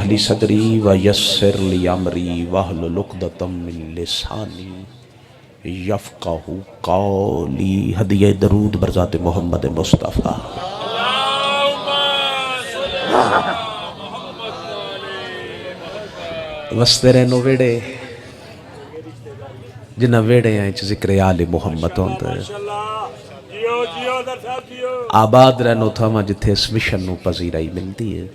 اشرح لی صدری ویسر لی امری واحلل عقدۃ من لسانی یفقہوا قولی۔ ہدیہ درود برذات محمد مصطفیٰ۔ وستے رہنو ویڑے جنہ ویڑے ہیں ذکر آل محمد ہوندے، آباد رہنو تھاما جتھے اس مشن نو پذیرائی ملتی ہے،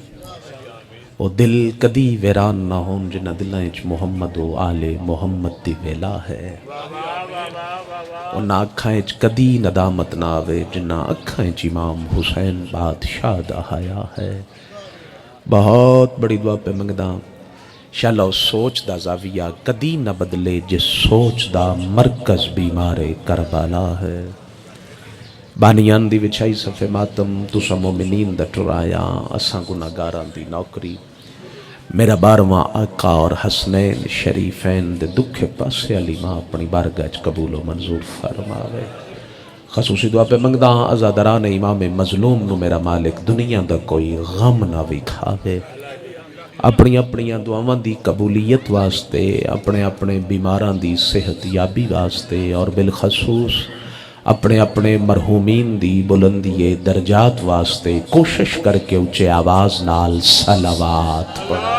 وہ دل کدی ویران نہ ہون جنہ دلائیں محمد و آل محمد دی ویلا ہے، انہاں اکھائیں کدی ندامت نہ آوے جنہ اکھائیں امام حسین بادشاہ دا حیا ہے۔ بہت بڑی دعا پہ منگداں شاءاللہ سوچ دا زاویہ کدی نہ بدلے، جس سوچ دا مرکز بیمار کربلا ہے۔ بانیان دی وچھائی صفے ماتم تسا مومنین دا ٹرایا، اساں گناہگاراں دی نوکری، میرا بارواں آقا اور حسنین شریفین دے دکھے پاسے علی ماں اپنی بارگاہ قبول و منظور فرماوے۔ خصوصی دعا پہ منگداں ازادران امام مظلوم نو میرا مالک دنیا دا کوئی غم نہ وکھاوے، اپنی اپنی دعاواں دی قبولیت واسطے، اپنے اپنے بیماراں دی صحت یابی واسطے، اور بالخصوص اپنے اپنے مرحومین دی بلندی درجات واسطے کوشش کر کے اونچے آواز نال صلوات پڑھو۔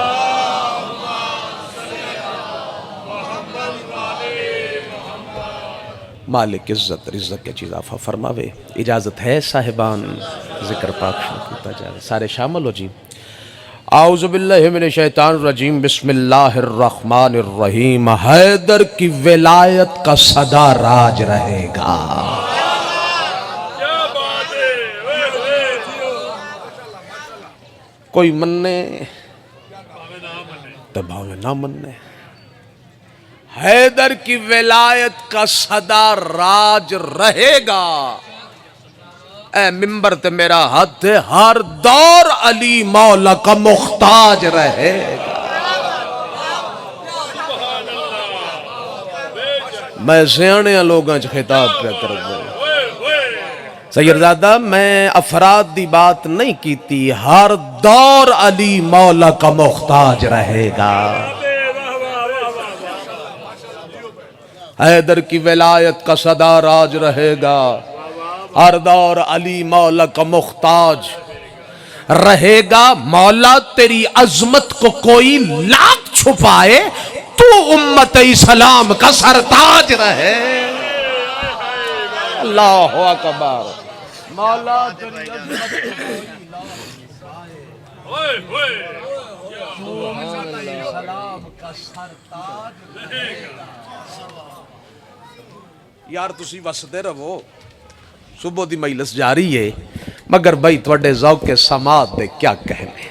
مالک عزت رزق کے چیز آفا فرماوے۔ اجازت ہے صاحبان ذکر پاک شروع کیتا جائے، سارے شامل ہو جی۔ اعوذ باللہ من الشیطان الرجیم، بسم اللہ الرحمن الرحیم۔ حیدر کی ولایت کا صدا راج رہے گا۔ کوئی مننے تو بھاوے نہ مننے، حیدر کی ولایت کا صدا راج رہے گا۔ اے ممبر تے میرا ہاتھ ہے، ہر دور علی مولا کا محتاج رہے گا۔ میں سیانے لوگاں چھ خطاب پہ کر دوں، سیدزادہ میں افراد دی بات نہیں کیتی، ہر دور علی مولا کا محتاج رہے گا۔ حیدر کی ولایت کا صدا راج رہے گا، ہر دور علی مولا کا محتاج رہے گا۔ مولا تیری عظمت کو کوئی لاکھ چھپائے، تو امت اسلام کا سرتاج رہے۔ اللہ اکبر۔ مولا تیری عظمت کو کوئی لاکھ چھپائے، تو امت اسلام کا سرتاج رہے گا۔ یار تسی وسدے رہو، صبح دی مجلس جاری ہے، مگر بھائی تواڈے ذوق کے سماعت دے کیا کہنے۔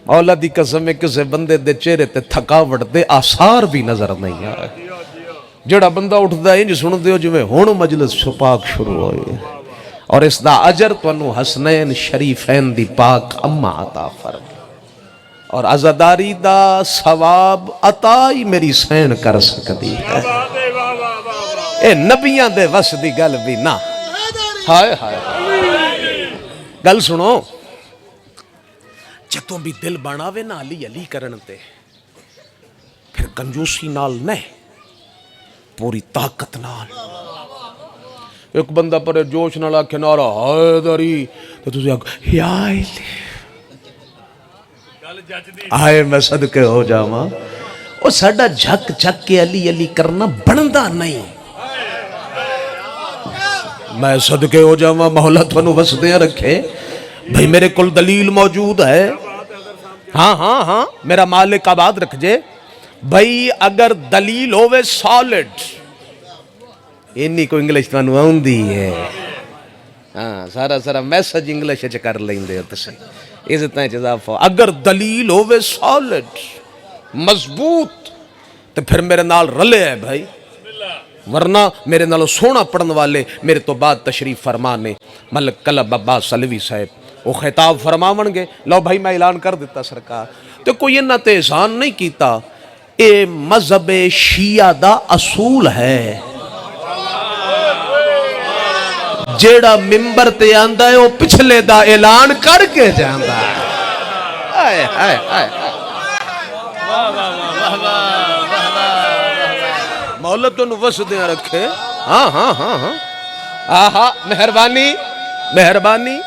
مولا دی قسم ہے کسے بندے دے چہرے تے تھکاوٹ دے آثار بھی نظر نہیں آئے۔ جڑا بندہ اٹھدا ہے انج سن دیو جویں ہن مجلس پاک شروع ہوئے، اور اس دا اجر تانوں حسنین شریفین دی پاک اما عطا فرمائے، اور عزاداری دا ثواب عطا ہی میری سین کر سکتی ہے۔ اے نبیاں دے وس دی گل بھی نہ، ہائے ہائے گل سنو، جتوں بھی دل بناوے نا علی علی کرن تے، پھر کنجوسی نال نہیں، پوری طاقت نال۔ ایک بندہ پر جوش نال آکھے نعرہ حیدری، تو تسی آکھو یا علی، آئے میں صدقے ہو جاواں، او ساڈا جھک جھک کے علی علی کرنا بندا نہیں۔ میں صدقے ہو جاواں، مولا تھانوں وسدیاں رکھے۔ بھئی میرے کل دلیل موجود ہے، ہاں ہاں ہاں میرا مالک آباد رکھ جے۔ بھئی اگر دلیل ہوئے سالڈ، انی کو انگلش تانوں آوندی ہے، ہاں سارا میسج انگلش وچ کر لیندے ہو تسی، عزتاں اضافہ۔ اگر دلیل ہوئے سالڈ مضبوط تو پھر میرے نال رلے ہے بھائی، ورنہ میرے نالو سونا پڑھن والے میرے تو بعد تشریف فرمانے ملک کلب عباس سلوی صاحب، وہ خطاب فرماون گے۔ لو بھائی میں اعلان کر دیتا سرکار، تو کوئی انہاں تے احسان نہیں کیتا، اے مذہب شیعہ دا اصول ہے۔ جیڑا ممبر تے آندا ہے وہ پچھلے دا اعلان کر کے جاندا ہے۔ آئے آئے آئے مولا تو وسدیاں رکھے ہاں ہاں ہاں ہاں آہا مہربانی مہربانی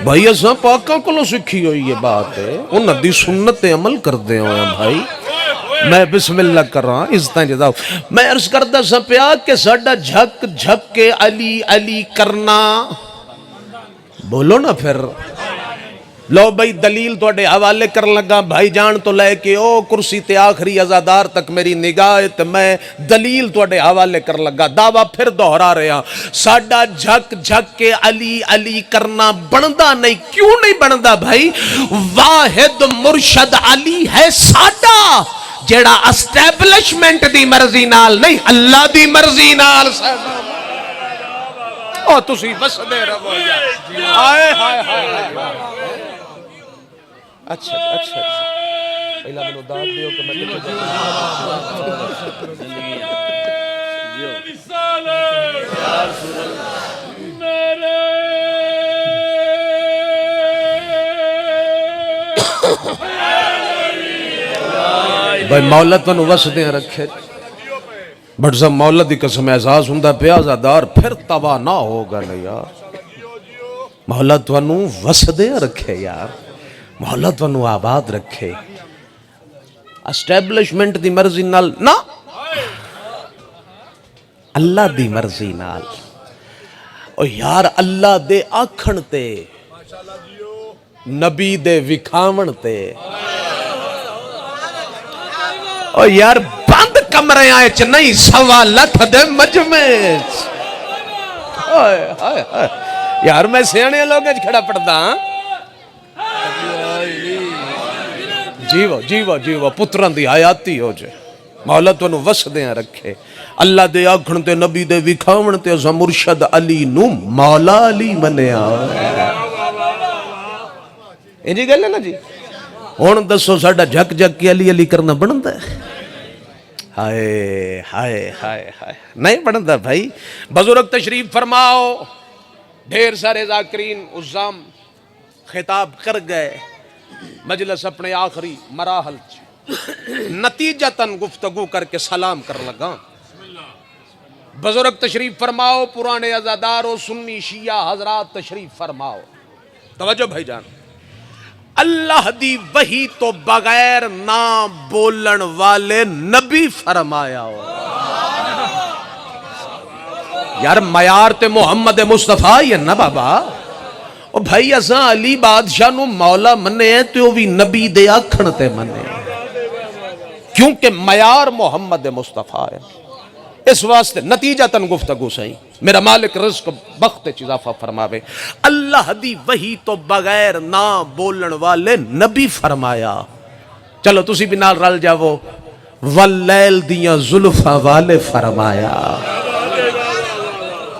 بھائی اساں پاکاں کو سکھی ہوئی یہ بات ہے انہاں دی سنت عمل کر دے ہوئے ہیں بھائی میں بسم اللہ کر رہا ہوں اس طرح جدا میں عرض کردہ سا پیا کہ ساڑھا جھک جھک کے علی علی کرنا بولو نا پھر لو بھائی دلیل تو اڈے حوالے کر لگا بھائی جان تو لے کے او کرسی تے آخری ازادار تک میری نگاہ تے میں دلیل تو اڈے حوالے کر لگا دعویٰ پھر دہرا رہے ہیں ساڑھا جھک جھک کے علی علی کرنا بندہ نہیں کیوں نہیں بندہ بھائی واحد مرشد علی ہے ساڑھا جیڑا اسٹیبلشمنٹ دی مرضی نال نہیں اللہ دی مرضی نال او تسی بس دے رہو آئے ہائے ہائے اچھا اچھا پہلا میں داد دیو کہ میں بھائی مولت ونو وسدیں رکھے بٹ سب مولت دی قسم احساس ہندہ پیازادار پھر توا نہ ہوگا نہیں یار مولت ونو وسدیں رکھے یار محلت ونو آباد رکھے اسٹیبلشمنٹ دی مرضی نال نا اللہ دی مرضی نال او یار اللہ دے آکھن تے نبی دے وکھاون تے او یار بند کمرے آئے چ نہیں سوا لکھ دے مجمع یار میں سیانے لوگے کھڑا پڑتا ہاں جیو پتران دی حیاتی ہو جائے مولا تو انہوں وسدیاں رکھے اللہ دے آکھن تے نبی دے وکھاون تے اسا مرشد علی نو مولا علی منیا انجی گل ہے نا جی ہون دسو ساڑھا جھک جھک کے علی علی کرنا بنتا ہے ہائے ہائے ہائے ہائے نہیں بنتا بھائی بزرگ تشریف فرماؤ ڈھیر سارے ذاکرین عزام خطاب کر گئے مجلس اپنے آخری مراحل نتیجتاً گفتگو کر کے سلام کر لگا بزرگ تشریف فرماؤ پرانے عزادار و سنی شیعہ حضرات تشریف فرماؤ توجہ بھائی جان اللہ دی وحی تو بغیر نہ بولن والے نبی فرمایا ہو یار معیار تے محمد مصطفیٰ یہ نا بابا او بھائی اساں علی بادشاہ نو مولا منے ہیں تو بھی نبی دے آکھن تے منے کیونکہ معیار محمد مصطفیٰ ہے اس واسطے نتیجہ تن گفتگو سہی میرا مالک رزق بخت اضافہ فرماوے اللہ دی وحی تو بغیر نہ بولن والے نبی فرمایا چلو تسی بھی نال رل جاؤ واللیل دیاں زلفاں والے فرمایا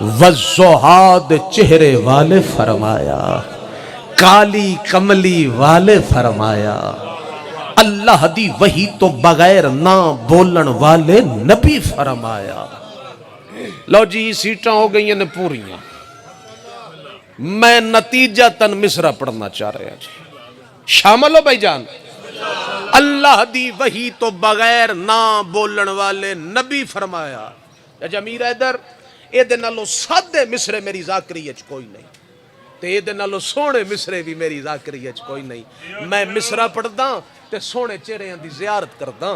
والزہاد چہرے والے فرمایا کالی کملی والے فرمایا اللہ دی وحی تو بغیر نہ بولن والے نبی فرمایا لو جی سیٹاں ہو گئی ہیں پوریاں میں نتیجہ تن مصرع پڑھنا چاہ رہے ہیں جی شامل ہو بھائی جان اللہ دی وحی تو بغیر نہ بولن والے نبی فرمایا جمیل حیدر اے دے نالو سادے مصرے میری ذاکریت کوئی نہیں تے اے دے نالو سونے مصرے بھی میری ذاکریت کوئی نہیں میں مصرع پڑھدا تے سونے چہرے دی زیارت کردا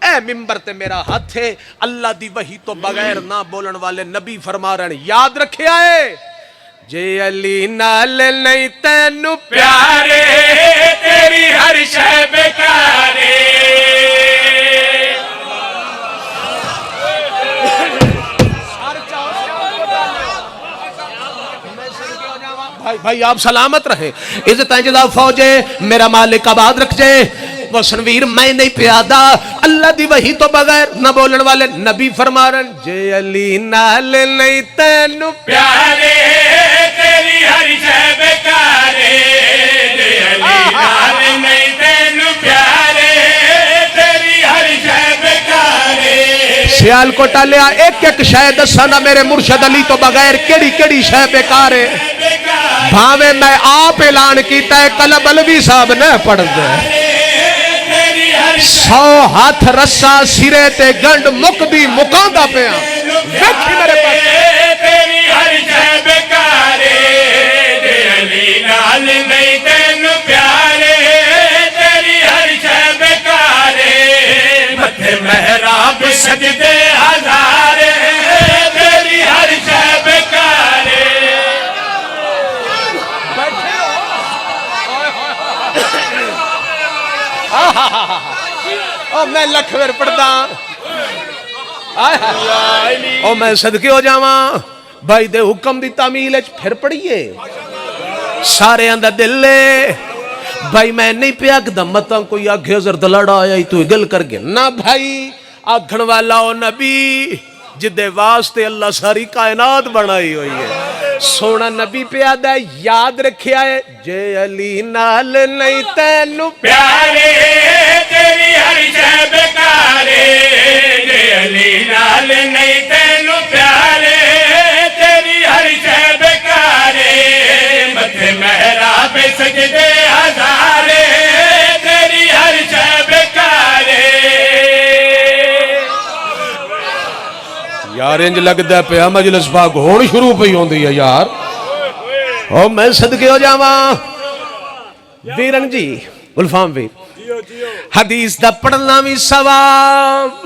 اے ممبر تے میرا ہاتھ ہے اللہ دی وحی تو بغیر نہ بولن والے نبی فرما رہے ہیں یاد رکھے آئے جے علی نال نہیں تینو پیارے تیری ہر شے بیکارے بھائی آپ سلامت رہے عزت جدا فوجے میرا مالک آباد رکھ جائے وہ سنویر میں نہیں پیادا اللہ دی وحی تو بغیر نہ بولن والے نبی فرما رہے جے علی نال نہیں تینو پیارے تیری ہر شے بیکارے جے علی نال نہیں تینو پیارے تیری ہر شے بیکارے سیال کو ٹالیا ایک ایک شے دسانا میرے مرشد علی تو بغیر کیڑی کیڑی شے بیکارے بھاوے میں آپ اعلان کیتا ہے قلب علوی صاحب نے پڑھ دے 100 ہاتھ رسا سرے تے گنڈ مکدی مکاندہ پیا ویکھی میرے پاس تیری ہر شے بیکارے علی نال نہیں تینو پیارے تیری ہر شے بیکارے متھے محراب سجدے ہزارے تیری ہر شے بیکارے میں لکھ ویر پڑھدا او میں صدقے ہو جاواں بھائی دے حکم دی تعمیل اچ پھر پڑھیے سارے اندر دل لے بھائی میں نہیں پیا کہ دمتاں کوئی آگے حضر دلڑا آیا ہی تو گل کر گیا نہ بھائی آگھن والا او نبی جدے واسطے اللہ ساری کائنات بنائی ہوئی ہے سونا نبی پیادہ یاد رکھیا ہے جے علی نال نہیں تینو پیارے تیری ہر شے بیکارے جے علی نال نہیں تینو پیارے تیری ہر شے بیکارے متھے محراب سجدے ہزارے تیری ہر شے بیکارے یار انج لگدا پیا مجلس پاک ہون شروع پئی ہوندی ہے یار او میں صدقے ہو جاواں ویرن جی الفام ویر حدیث دا پڑھنا بھی ثواب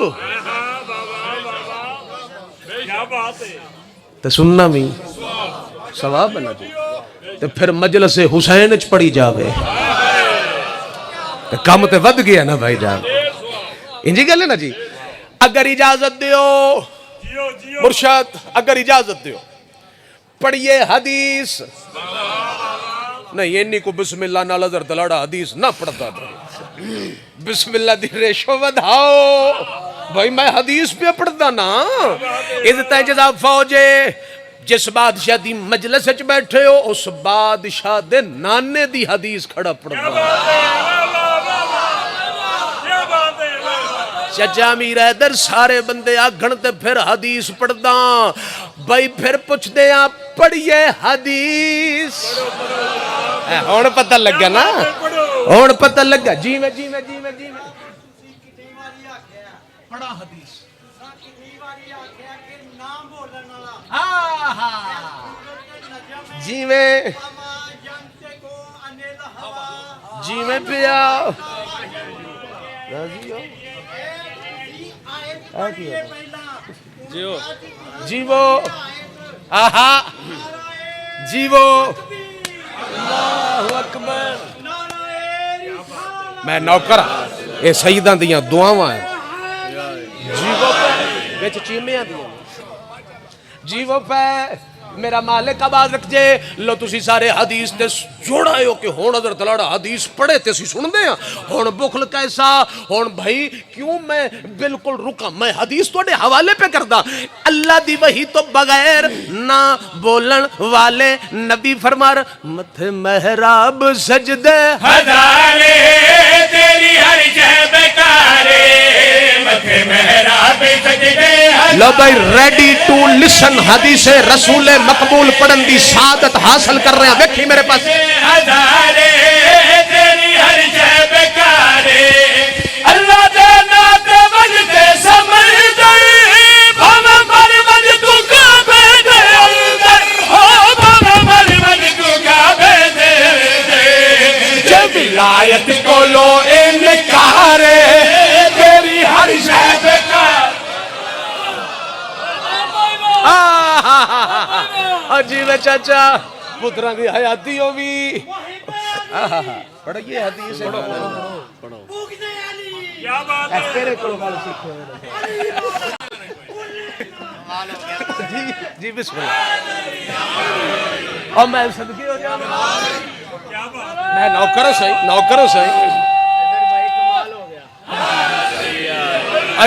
تے سننا بھی ثواب بنا جی تے پھر مجلس حسین اچ پڑھی جاوے تے کم تے ود گیا نا بھائی جان انجی گل ہے نا جی اگر اجازت دیو مرشد اگر اجازت دیو پڑھئے حدیث نہیں یہ نہیں کو بسم اللہ نال حضرت دلڑا حدیث نہ پڑھتا تھا بسم اللہ دی ریشو ودھاؤ بھائی میں حدیث پہ پڑھتا نا عزت جزا فوجے جس بادشاہ دی مجلس اچ بیٹھے ہو اس بادشاہ دے نانے دی حدیث کھڑا پڑھتا چچا میر حیدر سارے بندے آگھن تے پھر حدیث پڑھدا بھائی پھر پوچھ دے آپ پڑھئے حدیث ہون پتہ لگ گیا نا ہون پتہ لگ گیا جی میں پڑھا حدیث جی میں پیا جیو آہا جیو اللہ اکبر میں نوکر اے سیداں دیاں دعاواں ہیں جیو پہ بیچ چیمیاں دیاں جیو پہ میرا مالک آواز رکھ جے لو تسی سارے حدیث تے جوڑا ہو کہ ہون حضرت دلڑا حدیث پڑھے تے سی سن دے ہیں ہون بخل کیسا ہون بھائی کیوں میں بالکل رکا میں حدیث توڑے حوالے پہ کردہ اللہ دی وحی تو بغیر نہ بولن والے نبی فرمار متھے محراب سجدے ہزارے تیری ہر شے بیکارے متھے محراب سجدے لو بھائی ریڈی ٹو لسن حدیث رسول مقبول پڑھن دی سعادت حاصل کر رہے ہیں دیکھیں میرے پاس ہزارے تیری ہر شے بیکارے اللہ دے ناتے وجدے سمجھ گئی بھاوے مر وج تو کعبے دے اندر ہو بھاوے مر وج تو کعبے دے جب ولایت کو لو انکارے تیری ہر شے بیکار جی میں چاچا پتران کی حیاتی ہو بھی پڑھئیے حدیث پڑھو تیرے کو بال سکھو جی بسم اللہ اور میں صدقے ہو جاؤں میں نوکر ہو سہی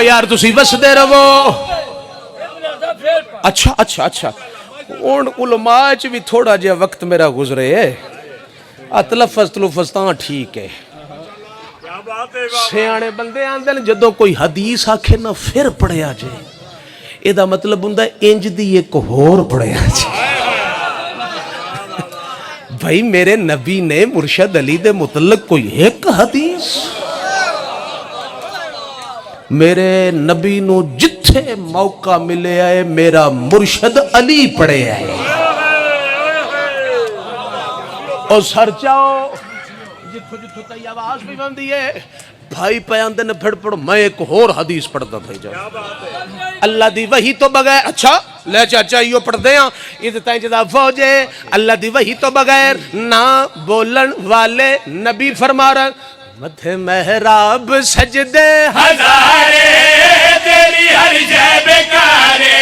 یار تسی بس دے رہو اچھا ان علماء چ بھی تھوڑا جہا وقت میرا گزرے ہے تلفظ تاں ٹھیک ہے سیانے بندے آندے نے جدوں کوئی حدیث آکھے نہ پھر پڑھیا جائے اے دا مطلب ہوندا انج دی ایک ہور پڑھیا جائے بھائی میرے نبی نے مرشد علی دے متعلق کوئی ایک حدیث؟ میرے نبی نو جتھے موقع ملے آئے میرا مرشد علی پڑے آئے اور سر چاہو جتھو جتھو تی آواز بھی بن دیئے بھائی پیاندے نے پھڑ پڑھ میں ایک اور حدیث پڑھتا تھا جاؤ اللہ دی وحی تو بغیر اچھا لے چاچا یہ پڑھ دیں یہ تائیں جدا فوجے اللہ دی وحی تو بغیر نہ بولن والے نبی فرما رہا مدھے محراب سجدے ہزارے تیری ہر جے بیکارے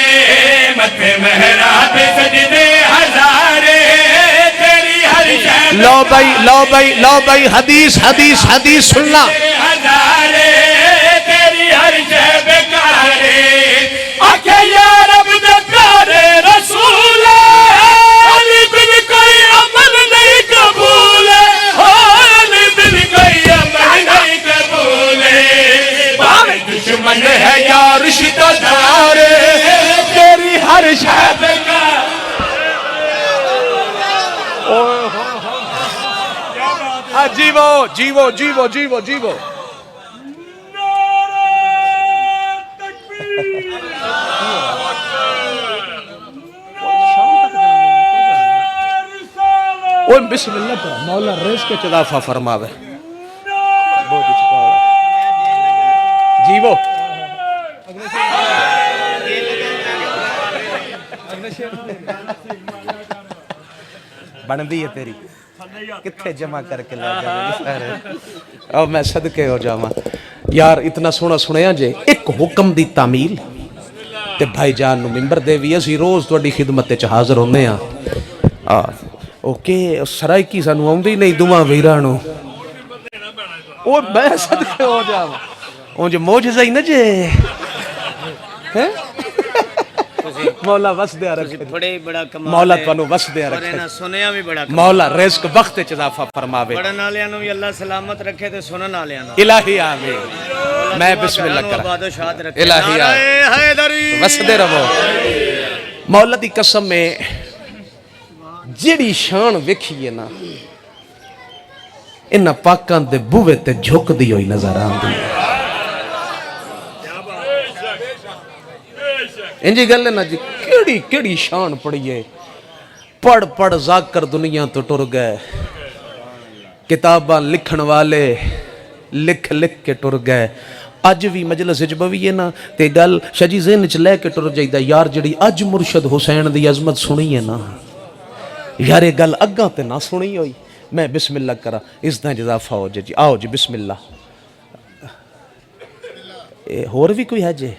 مدھے محراب سجدے ہزارے تیری ہر جے لو بھائی حدیث حدیث حدیث سننا ہزارے تیری ہر جے بیکارے آکھے یا رب دے پیارے رسول علی بن کوئی عمل نہیں قبول علی بن کوئی عمل نہیں قبول بھاوے دشمن ہے یا رشتہ دار تیری ہر شے بیکار جیو جیو جیو جیو جیو بسم اللہ پر مولا رزق کے چدافہ فرماوے جیو بندی ہے تیری کتھے جمع کر کے لے جائے اور میں صدقے ہو جاواں یار اتنا سونا سنیا جے ایک حکم دی تعمیل تے بھائی جان نو ممبر دے وی اسی روز تواڈی خدمت وچ حاضر ہوندے ہاں اوکے سرائکی سانو آوندی نہیں دعاں ویرانو او میں صدقے ہو جاواں اون جو معجزہ ہی نہ جے مولا وس دیا رکھے بڑے بڑا کمال مولا تانوں وس دیا رکھے اور سنیا بھی بڑا کمال مولا رزق وقت وچ اضافہ فرماوے پڑھن والےاں نوں بھی اللہ سلامت رکھے تے سنن والےاں نوں الہی آمین میں بسم اللہ کرا آباد و شاد رکھے الہی آمین حیدری وس دے رہو مولا دی قسم میں جیڑی شان ویکھیے نا انہاں پاکاں دے بوئے تے جھک دی ہوئی نظر آندی انجی گل ہے نا جی کیڑی شان پڑھئے پڑھ ذاکر دنیا تو ٹر گئے کتاباں لکھن والے لکھ کے ٹر گئے اج بھی مجلس وچ بویے نا تے گل شجی ذہن وچ لے کے ٹر جائیدا یار جڑی اج مرشد حسین دی عظمت سنی ہے نا یار یہ گل اگاں تے نہ سنی ہوئی میں بسم اللہ کرا اس دا اضافہ ہو جی آؤ جی بسم اللہ اور بھی کوئی ہے جی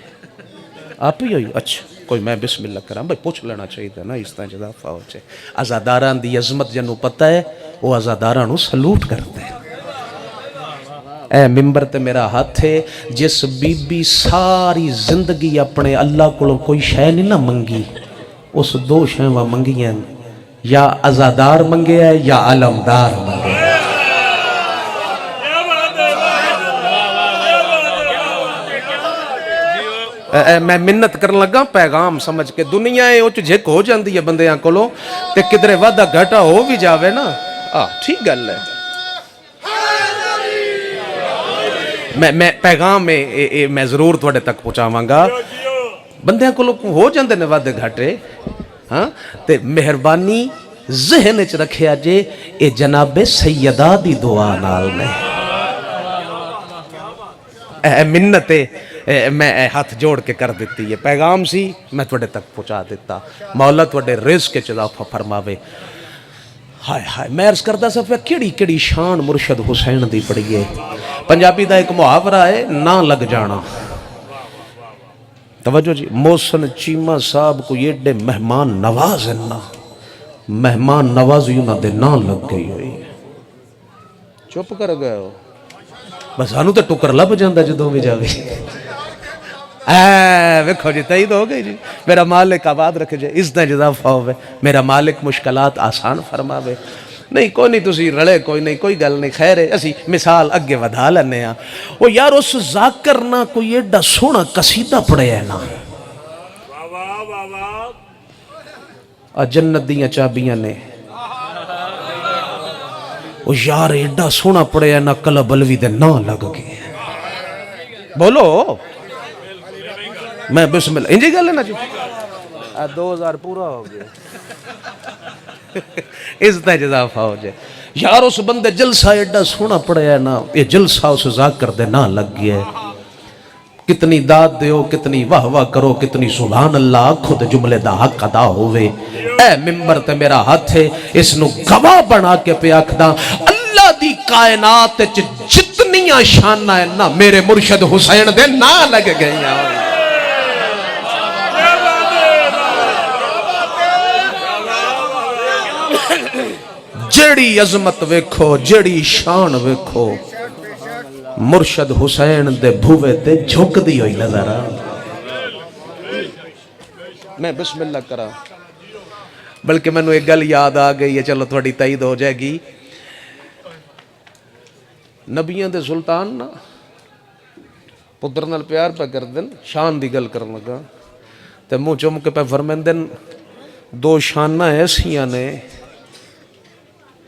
آپ ہی ہوئی اچھا کوئی میں بسم اللہ کرا بھائی پوچھ لینا چاہیے تھا نا اس طرح اضافہ ہو جائے عزاداران دی عظمت جنوں پتہ ہے وہ عزاداران نو سلوٹ کرتے ہیں اے ممبر تے میرا ہاتھ ہے جس بی بی ساری زندگی اپنے اللہ کو کوئی شے نہیں نہ منگی اس دو شے وہ منگی ہیں یا عزادار منگے ہے یا علمدار منگے ہے میں منت کرن لگا پیغام سمجھ کے دنیا ہے اوچ جھک ہو جاندی ہے بندیاں کولوں تے کدھرے وعدہ گھٹا ہو بھی جاوے نا ٹھیک گل ہے میں پیغام میں ضرور تواڈے تک پہنچاواں گا بندیاں کولوں ہو جاندے نے وعدے گھٹے ہاں تے مہربانی ذہن وچ رکھیا جے اے جناب سیدہ دی دعا نال نے منت میں ہاتھ جوڑ کے کر دیتی ہے پیغام سی میں تواڈے تک پہنچا دیتا مولا تواڈے رزق وچ اضافہ فرماوے ہائے ہائے میں عرض کردا سا کیڑی شان مرشد حسین دی پڑی ہے پنجابی دا ایک محاورہ ہے نہ لگ جانا توجہ جی محسن چیمہ صاحب کو ایڈے مہمان نواز ہیں نا مہمان نوازی انہاں دے نہ لگ گئی ہوئی چپ کر گئے ہو بس ہانو تے ٹکر لب جاندا جدوں بھی جاوے ویکھو جی تائید ہو گئی جی میرا مالک آباد رکھے جائے اس دا جزافہ ہوئے میرا مالک مشکلات آسان فرماوے نہیں کوئی نہیں تسی رڑے کوئی نہیں کوئی گل نہیں خیر ہے اسی مثال اگے ودھا لینے ہاں وہ یار اس ذاکر نہ کوئی ایڈا سونا قصیدہ پڑے ہے نا جنت دیاں چابیاں نے وہ یار ایڈا سونا پڑے نہ کلا بلوی دے نہ لگ گئے بولو میں بسم اللہ انجی گل ہے نا جو 2000 پورا ہو گیا اس طرح جزا فوج ہے یار اس بندے جلسہ ایڈا سونا پڑے ہے نا یہ جلسہ اس ذاکر دے نہ لگ گیا ہے کتنی داد دیو کتنی واہ واہ کرو کتنی سبحان اللہ خود جملے دا حق ادا ہوئے اے ممبر تے میرا ہاتھ ہے اس نو گواہ بنا کے پہ آکھدا اللہ دی کائنات جتنیاں شانہ ہے نا میرے مرشد حسین دے نہ لگ گئے ہیں جڑی عظمت ویکھو جڑی شان ویکھو مرشد حسین دے بھوے تے جھک دی ہوئی نظر میں بسم اللہ کرا بلکہ میں نے ایک گل یاد آ گئی ہے چلو تھوڑی تائید ہو جائے گی نبیان دے سلطان نا پتر نال پیار پہ کر دن شان دی گل کرنے لگا تے منہ چوم کے پہ فرمیندن دو شانہ ایسیاں نے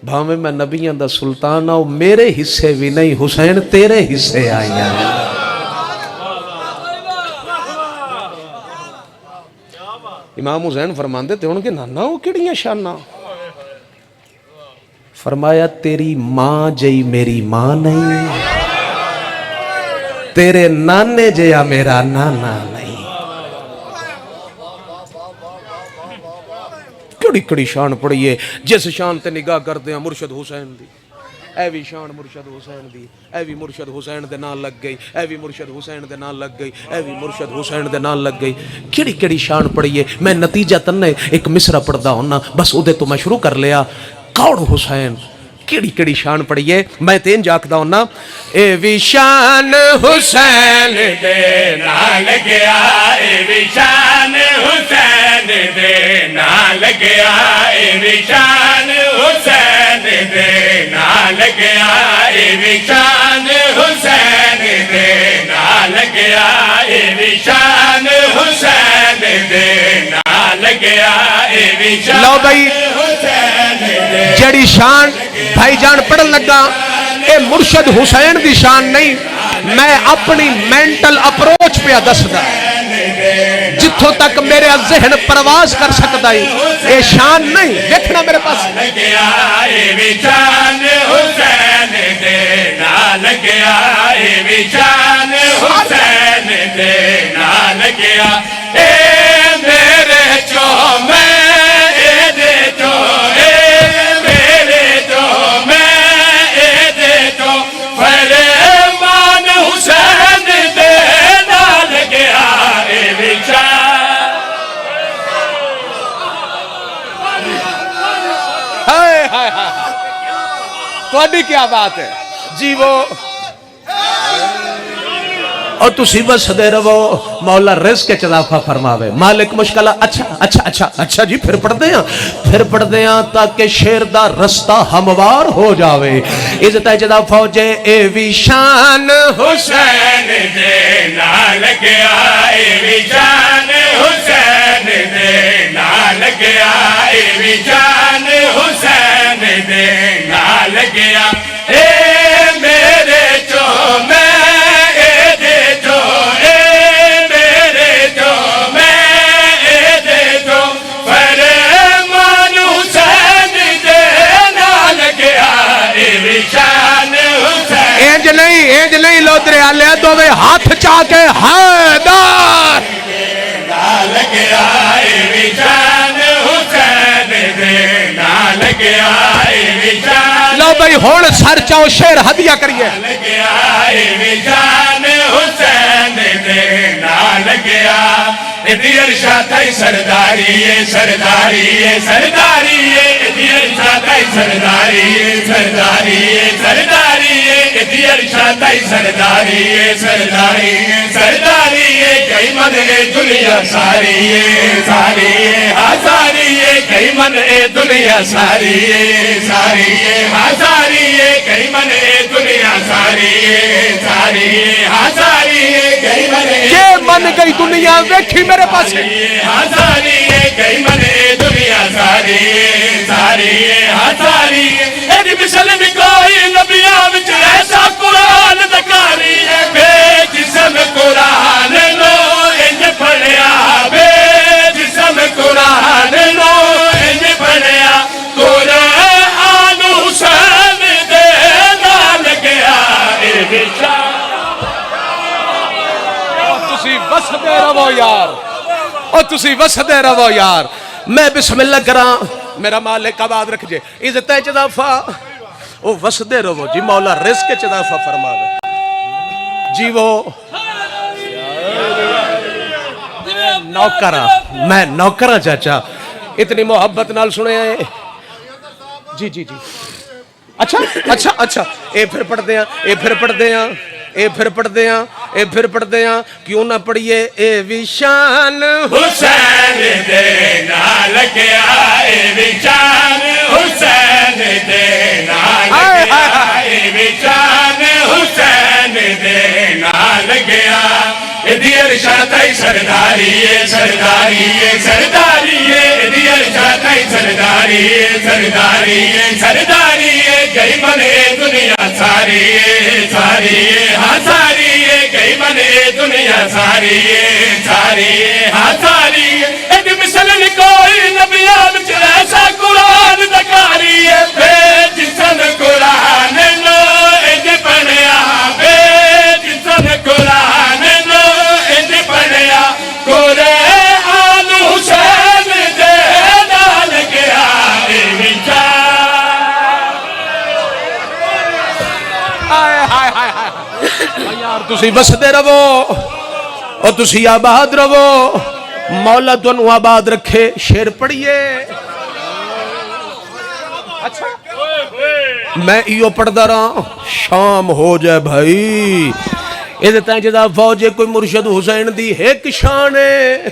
بھاویں میں نبیان دا سلطان آؤ میرے حصے بھی نہیں حسین تیرے حصے آئی ہیں امام حسین فرماندے تھے ان کے نانا ہو کڑیاں شانہ فرمایا تیری ماں جئی میری ماں نہیں تیرے نانے جیا میرا نانا نہیں کڑی کڑی شان پڑی ہے جس شان تے نگاہ کر دیا مرشد حسین دی اے بھی شان مرشد حسین دی اے بھی مرشد حسین دے نال لگ گئی اے بھی مرشد حسین دے نال لگ گئی اے بھی مرشد حسین دے نال لگ گئی کڑی کڑی شان پڑی ہے میں نتیجہ تنے ایک مصرع پڑھدا ہونا بس ادھے تو میں شروع کر لیا کوڑ حسین کیڑی کیڑی شان پڑھئے میں تین جاکدہ ہونا اے وی شان حسین دے نال گیا اے وی شان حسین دے نال گیا اے وی شان حسین دے نال گیا اے وی شان حسین دے نال گیا اے وی شان حسین دے نال گیا اے وی شان لو بھائی جڑی شان بھائی جان پڑھن لگا اے مرشد حسین دی شان نہیں میں اپنی مینٹل اپروچ پہ دس دا جتھوں تک میرے ذہن پرواز کر سکتا ہے اے شان نہیں دیکھنا میرے پاس اے وی شان حسین دے نال گیا اے وی شان حسین دے نال گیا اے میرے چو میں اے دے چو تھوڑی کیا بات ہے جی وہ اور تسی بس دے رہو مولا رزق اضافہ فرماوے مالک مشکلہ اچھا جی پھر پڑھ دے ہیں تاکہ شیر دا رستہ ہموار ہو جاوے عزت اجدا فوجے اے وی شان حسین دے نال گیا اے وی شان حسین دے نال گیا اے وی شان حسین دے نال گیا اے میرے چو میں اینج نہیں لوترے آلے دووے ہاتھ چاہ کے حیدر نال گیا اے وی شان حسین دے نال گیا اے وی شان لو بھئی ہون سر چاہو شیر ہدیہ کریے نال گیا اے وی شان حسین دے نال گیا ادھی ارشاد ہے سرداری ہے سرداری ہے سرداری ہے ادھی ارشاد ہے سرداری ہے سرداری ہے سرداری ہے ادھی ارشاد ہے سرداری ہے سرداری ہے سرداری ہے کئی من اے دنیا ساری ہے ساری ہے ہاں ساری ہے کئی من اے دنیا ساری ہے ساری ہے ہاں ساری ہے کئی من اے دنیا ساری ہے ساری ہے ہاں ساری ہے کئی من یہ من گئی دنیا ویکھی میرے پاس ہزاری ہے کئی منے دنیا ساری ساری ہے ہزاری ہے ایڈی مثل بھی کو نبیاں وچ ایسا قرآن دکاری بے جسم قرآن نو انج پڑھیا بے جسم قرآن نو انج پڑھیا قرآن حسین دے نال گیا اے بیچارہ تسی وسدے رہو یار او تسی وسدے رہو یار میں بسم اللہ کراں میرا مالک آباد رکھ جے عزت ہے اضافہ او وسدے رہو جی مولا رزق چ اضافہ فرماوے جی وہ نوکرا میں نوکرا چاچا اتنی محبت نال سنے ہیں جی جی جی اچھا اچھا اچھا اے پھر پڑھ دے اے پھر پڑھ دے اے پھر پڑھ دے اے پھر پڑھ دے کیوں نہ پڑھیے اے وشان حسین دے نال گیا اے وشان حسین دے نال گیا اے وشان حسین دے نال گیا ادھی ارشاد ای سرداری اے سرداری اے سرداری اے ادھی ارشاد ای سرداری اے سرداری اے سرداری اے گئی بنے دنیا ساری اے ساری اے ہاں ساری اے گئی بنے دنیا ساری اے ساری اے ہاں ساری اے ایک مثل کوئی نبیاں وچ ایسا قرآن دکاری اے بے جسم قرآن نو انج پڑھیا بے جسم قرآن نو انج پڑھیا قرآن حسین دے نال گیا اے یار تسی وسدے رہو اور تسی آباد رہو مولا تنو آباد رکھے شیر پڑھیے اچھا میں ایو پڑھدا رہا شام ہو جائے بھائی عزت ہے جدا فوجے کوئی مرشد حسین دی ایک شان ہے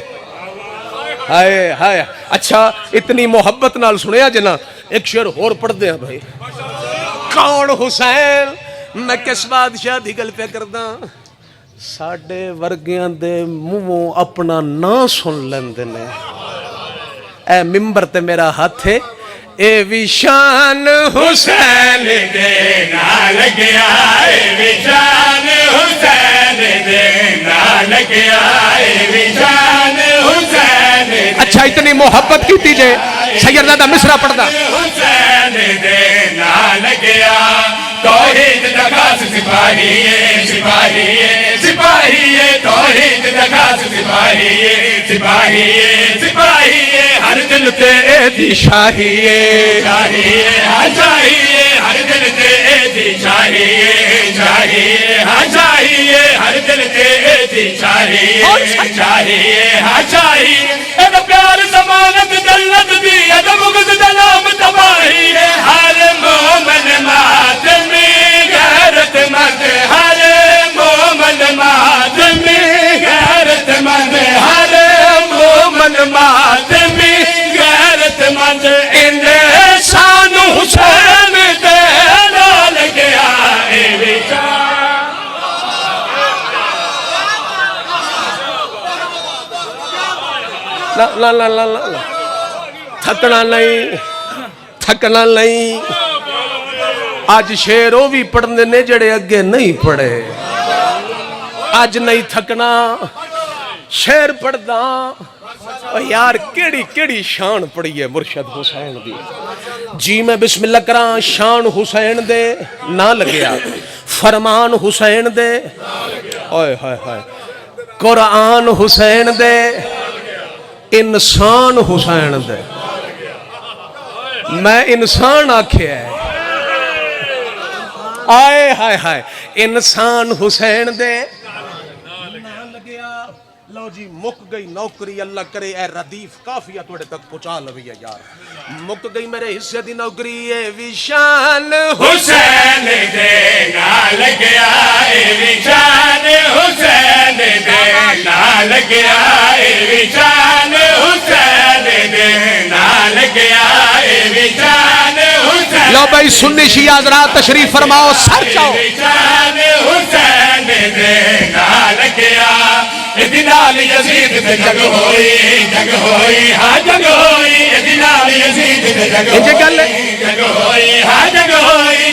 ہائے ہائے اچھا اتنی محبت نال سنیا جنا ایک شعر اور پڑھ دے ہیں بھائی کون حسین میں کس بادشاہ دی گل پہ کرداں ساڈے ورگیاں دے منہوں اپنا نا سن لیندے نے اے ممبر تے میرا ہاتھ ہے اے وشان حسین دے نال گیا اے وشان حسین دے نال گیا اے وشان حسین اچھا اتنی محبت کیتی جے سیدزادہ مصرع پڑھدا حسین دے نال گیا توحید دا خاص سپاہی ہے سپاہی ہے سپاہی ہے توحید دا خاص سپاہی ہے سپاہی ہے سپاہی ہے ہر دل تے اے دی شاہی ہے شاہی ہے ہاں شاہی ہے ہر دل تے اے دی شاہی ہے شاہی ہے ہاں شاہی ہے ہر دل تے اے دی شاہی ہے شاہی ہے ہاں شاہی ہے اے پیار ضمانت جنت دی اے بغض دا نام تباہی ہے ہر مومن ماتمی غیرت مند ہر مومن ماتمی غیرت مند ہر مومن ماتمی غیرت مند ان شان حسین دے نال گیا اے لا لا لا لا لا تھکنا نہیں تھکنا نہیں آج شیروں بھی پڑھنے نے جڑے اگے نہیں پڑھے آج نہیں تھکنا شیر پڑھدا یار کیڑی کیڑی شان پڑھی ہے مرشد حسین دی جی میں بسم اللہ کراں شان حسین دے نہ لگیا فرمان حسین دے اوئے ہائے ہائے قرآن حسین دے انسان حسین دے میں انسان آکھے ہے آئے ہائے ہائے انسان حسین دے لو جی مک گئی نوکری اللہ کرے اے ردیف کافیہ توڑے تک پہنچا لوی ہے یار مک گئی میرے حصے دی نوکری اے وشان حسین دے نال گیا اے وشان حسین دے نال گیا اے وشان حسین دے نال گیا اے وشان حسین لو بھائی سنی شیعہ حضرات تشریف فرماؤ سر چاؤ وشان حسین دے نال گیا ادنال یزید تے جگ ہوئی ہاں جگ ہوئی ادنال یزید تے جگ ہوئی ہاں جگ ہوئی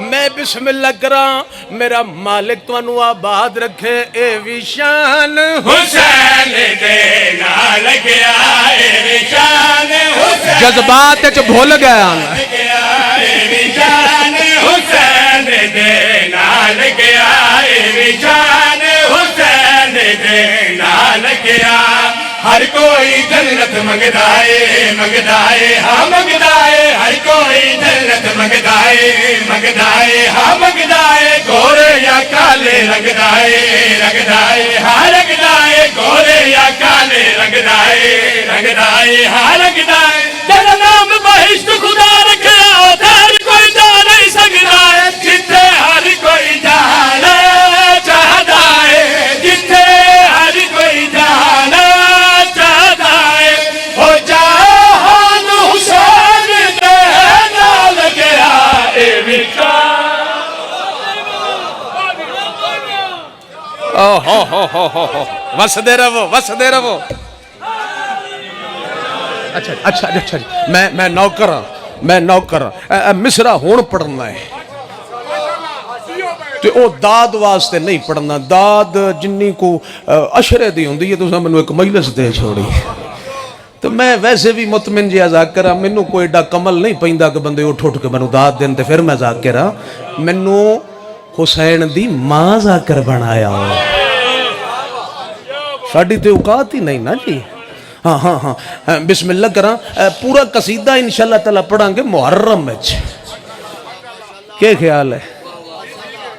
میں بسم اللہ کرا میرا مالک تانوں آباد رکھے اے وی شان حسین دے نال گیا اے نشان حسین جذبات وچ بھول گیا گیا اے نشان حسین دے نال گیا اے نشان حسین دے نال گیا ہر کوئی جنت منگدا ہے ہاں منگدا ہے ہر کوئی جنت منگدا ہے ہاں منگدا ہے گورے یا کالے رنگدا ہے ہاں رنگدا ہے گورے یا کالے رنگدا ہے ہاں رنگدا ہے جڑا نام بہشت خدا رکھیا ادھر کوئی جا نہیں سکدا ہے جتھے ہر کوئی جانا چاہدا ہے جتھے ہر کوئی جانا چاہدا ہے او جہان حسین دے نال گیا اے وسدے رہو اچھا جی میں نوکر ہاں مصرا ہون پڑھنا ہے تے او داد واسطے نہیں پڑھنا داد جنی کو اشرے دی ہوندی ہے تساں مینوں ایک مجلس دے چھوڑی تو میں ویسے بھی مطمئن جی ذاکر ہاں مینوں کوئی ایڈا کمل نہیں پیندا کہ بندے اٹھ کے مینوں داد دین تے پھر میں ذاکر ہاں مینوں حسین دی ماں ذاکر بنایا ساڈی تے اوقات ہی نہیں نا جی ہاں بسم اللہ کراں پورا قصیدہ انشاءاللہ تعالی پڑھاں گے محرم وچ کیا خیال ہے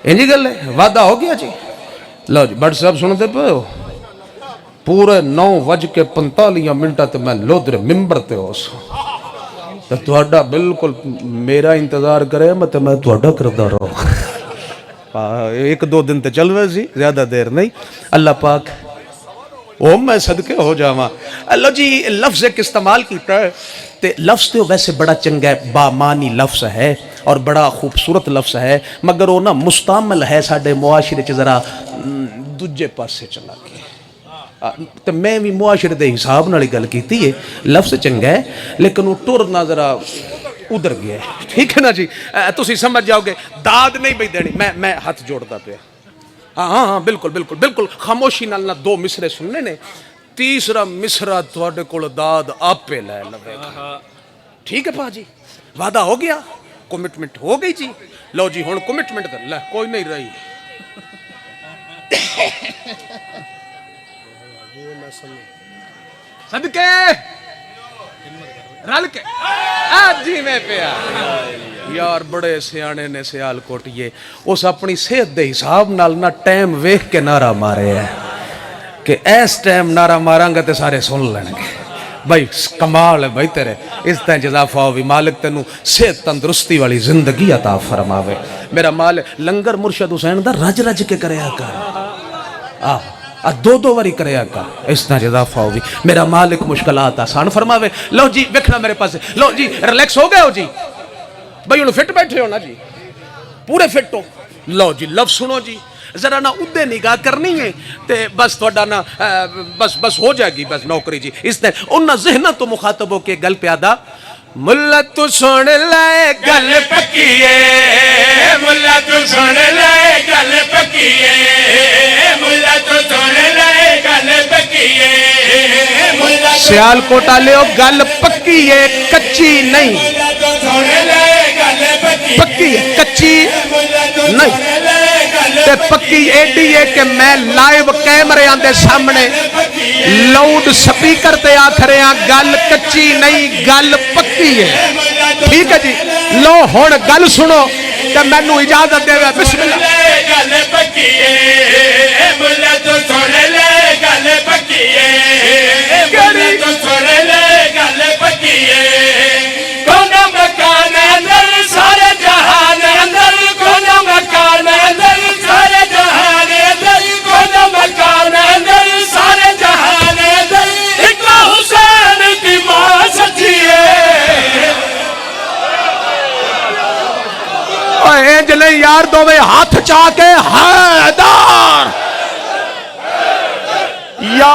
انجی گل ہے وعدہ ہو گیا جی لو جی بڑھ صاحب سنتے پہ ہو پورے 9:45 تے میں لودر ممبر تے ہو سو تو تہاڈا بالکل میرا انتظار کرے میں تہاڈا کردا رہو ایک دو دن تے چل وے سی زیادہ دیر نہیں اللہ پاک او میں صدقے ہو جاواں اللہ جی لفظ ایک استعمال کیتا ہے تے لفظ تے ویسے بڑا چنگا ہے بامانی لفظ ہے اور بڑا خوبصورت لفظ ہے مگر وہ نا مستعمل ہے ساڈے معاشرے چ ذرا دوجے پاسے چلا کے تے میں بھی معاشرے دے حساب نال گل کیتی ہے لفظ چنگا ہے لیکن وہ ٹرنا ذرا ادھر گیا ہے ٹھیک ہے نا جی تسی سمجھ جاؤ گے داد نہیں بھئی دینی میں ہاتھ جوڑتا پیا ہاں بالکل خاموشی نال نہ دو مصرے سننے نے تیسرا مصرا تواڈے کول داد آپے لے لوے گا ٹھیک ہے پا جی وعدہ ہو گیا کمٹمنٹ ہو گئی جی لو جی ہن کمٹمنٹ کر لے کوئی نہیں رہی صدقے رل کے جی میں پیا یار بڑے سیانے نے سیال کوٹیے اس اپنی صحت دے حساب نال نہ ٹائم ویکھ کے نعرہ مارے ہے کہ ایس ٹائم نعرہ ماراں گا تے سارے سن لیں گے بھائی کمال ہے بھائی تیرے اس طرح جزافہ ہوئی مالک تینوں صحت تندرستی والی زندگی عطا فرماوے میرا مالک لنگر مرشد حسین دا رج رج کے کریا کر دو واری کریا کر اس طرح جزافہ ہوئی میرا مالک مشکلات آسان فرماوے لو جی ویکھنا میرے پاس لو جی ریلیکس ہو گئے ہو جی بھائی انہوں فٹ بیٹھے ہو نا جی پورے فٹ ہو لو جی لفظ سنو جی ذرا نہ ادھے نگاہ کرنی ہے تے بس تھوڑا نہ بس ہو جائے گی بس نوکری جی اس طرح انہاں ذہنہ تو مخاطب ہو کے گل پیادا ملا تو سن لے گل پکیے ملا تو سن لے گل پکیے ملا تو سن لے گل پکیے سیال کوٹا لے گل پکی ہے کچی نہیں ملا تو سن لے گل پکی ہے کچی نہیں تے پکی ایڈی ہے کہ میں لائیو کیمرے آندے سامنے لاؤڈ سپیکر تے آکھرے ہاں گل کچی نہیں گل پکی ہے ٹھیک ہے جی لو ہن گل سنو تے مینوں اجازت دے بسم اللہ گل پکی ہے ملا تو سن لے گل پکی ہے ملا تو سن لے گل پکی ہے کون مکان اندر سارے جہان اندر کون مکان اندر سارے جہان اندر کون مکان اندر سارے جہان اندر ایک حسین کی ماں سچی ہے اے جلے یار دووے ہاتھ چاہ کے حیدر یا